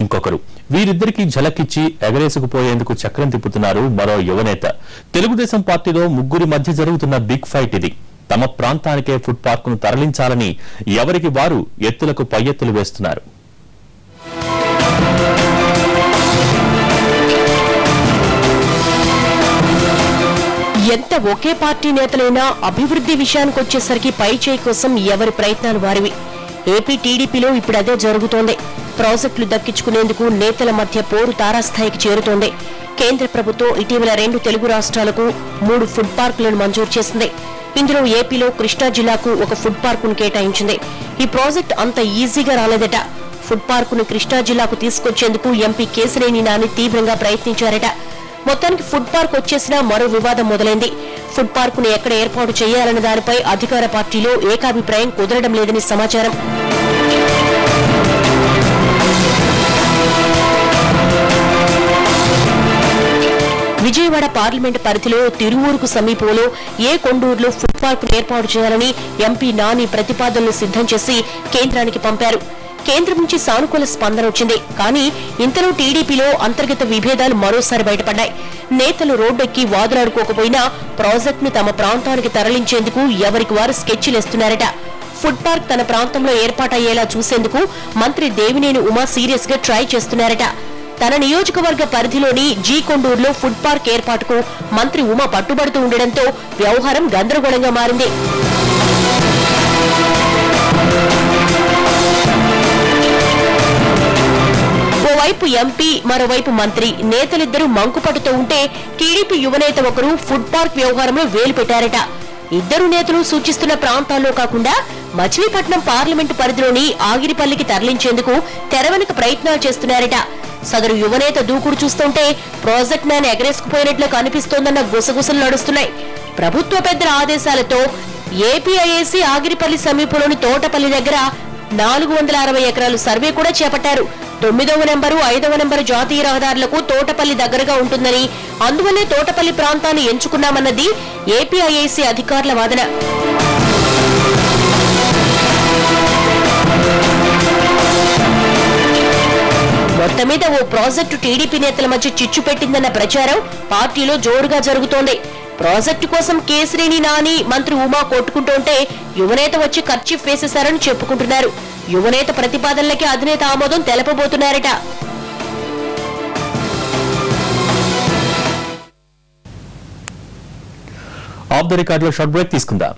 ఇంకొకరు వీరిద్దరికీ ఝలకిచ్చి ఎగరేసుకుపోయేందుకు చక్రం తిప్పుతున్నారు మరో యువనేత. తెలుగుదేశం పార్టీలో ముగ్గురి మధ్య జరుగుతున్న బిగ్ ఫైట్ ఇది. తమ ప్రాంతానికే ఫుడ్ పార్క్ ను తరలించాలని ఎవరికి వారు ఎత్తులకు పై ఎత్తులు వేస్తున్నారు. ఎంత ఒకే పార్టీ నేతలైనా అభివృద్ధి విషయానికొచ్చేసరికి పై చేయి కోసం ఎవరి ప్రయత్నాలు వారివి. ఏపీ టీడీపీలో ఇప్పుడు అదే జరుగుతోంది. ప్రాజెక్టులు దక్కించుకునేందుకు నేతల మధ్య పోరు తారాస్థాయికి చేరుతోంది. కేంద్ర ప్రభుత్వం ఇటీవల 2 తెలుగు రాష్ట్రాలకు 3 ఫుడ్ పార్కులను మంజూరు చేసింది. ఇందులో ఏపీలో కృష్ణా జిల్లాకు ఒక ఫుడ్ పార్కును కేటాయించింది. ఈ ప్రాజెక్టు అంత ఈజీగా రాలేదట. ఫుడ్ పార్కును కృష్ణా జిల్లాకు తీసుకొచ్చేందుకు ఎంపీ కేశినేని నాని తీవ్రంగా ప్రయత్నించారట. మొత్తానికి ఫుడ్ పార్క్ వచ్చేసినా మరో వివాదం మొదలైంది. ఫుడ్ పార్కును ఎక్కడ ఏర్పాటు చేయాలన్న దానిపై అధికార పార్టీలో ఏకాభిప్రాయం కుదరడం లేదని సమాచారం. విజయవాడ పార్లమెంటు పరిధిలో తిరువూరుకు సమీపంలో ఏ కొండూరులో ఫుడ్ పార్కును ఏర్పాటు చేయాలని ఎంపీ నాని ప్రతిపాదనలు సిద్ధం చేసి కేంద్రానికి పంపారు. కేంద్రం నుంచి సానుకూల స్పందన వచ్చింది. కానీ ఇంతలో టీడీపీలో అంతర్గత విభేదాలు మరోసారి బయటపడ్డాయి. నేతలు రోడ్డెక్కి వాదులాడుకోకపోయినా ప్రాజెక్టును తమ ప్రాంతానికి తరలించేందుకు ఎవరికి వారు స్కెచ్లేస్తున్నారట. ఫుడ్ పార్క్ తన ప్రాంతంలో ఏర్పాటయ్యేలా చూసేందుకు మంత్రి దేవినేని ఉమా సీరియస్ గా ట్రై చేస్తున్నారట. తన నియోజకవర్గ పరిధిలోని జీ కొండూరులో ఫుడ్ పార్క్ ఏర్పాటుకు మంత్రి ఉమా పట్టుబడుతూ ఉండడంతో వ్యవహారం గందరగోళంగా మారింది. ఓవైపు ఎంపీ, మరోవైపు మంత్రి నేతలిద్దరూ మంకుపట్టుతూ ఉంటే టీడీపీ యువనేత ఒకరు ఫుడ్ పార్క్ వ్యవహారంలో వేలు పెట్టారట. ఇద్దరు నేతలు సూచిస్తున్న ప్రాంతాల్లో కాకుండా మచిలీపట్నం పార్లమెంటు పరిధిలోని ఆగిరిపల్లికి తరలించేందుకు తెరవెనుక ప్రయత్నాలు చేస్తున్నారట. సదరు యువనేత దూకుడు చూస్తుంటే ప్రాజెక్ట్ మ్యాన్ ఎగరేసుకుపోయినట్లు కనిపిస్తోందన్న గుసగుసలు నడుస్తున్నాయి. ప్రభుత్వ పెద్దల ఆదేశాలతో ఏపీఐఏసీ ఆగిరిపల్లి సమీపంలోని తోటపల్లి దగ్గర 460 ఎకరాలు సర్వే కూడా చేపట్టారు. 9వ నెంబరు, 5వ నెంబరు జాతీయ రహదారులకు తోటపల్లి దగ్గరగా ఉంటుందని, అందువల్లే తోటపల్లి ప్రాంతాన్ని ఎంచుకున్నామన్నది ఏపీఐఏసీ అధికారుల వాదన. మొత్తం మీద ఓ ప్రాజెక్టు టీడీపీ నేతల మధ్య చిచ్చు పెట్టిందన్న ప్రచారం పార్టీలో జోరుగా జరుగుతోంది. ప్రాజెక్టు కోసం కేశినేని నాని, మంత్రి ఉమా కొట్టుకుంటుంటే యువనేత వచ్చి కర్చీఫ్ వేసేశారని చెప్పుకుంటున్నారు. యువనేత ప్రతిపాదనలకి అధినేత ఆమోదం తెలపబోతున్నారట. ఆఫ్ ద రికార్డులో షార్ట్ బ్రేక్ తీసుకుందాం.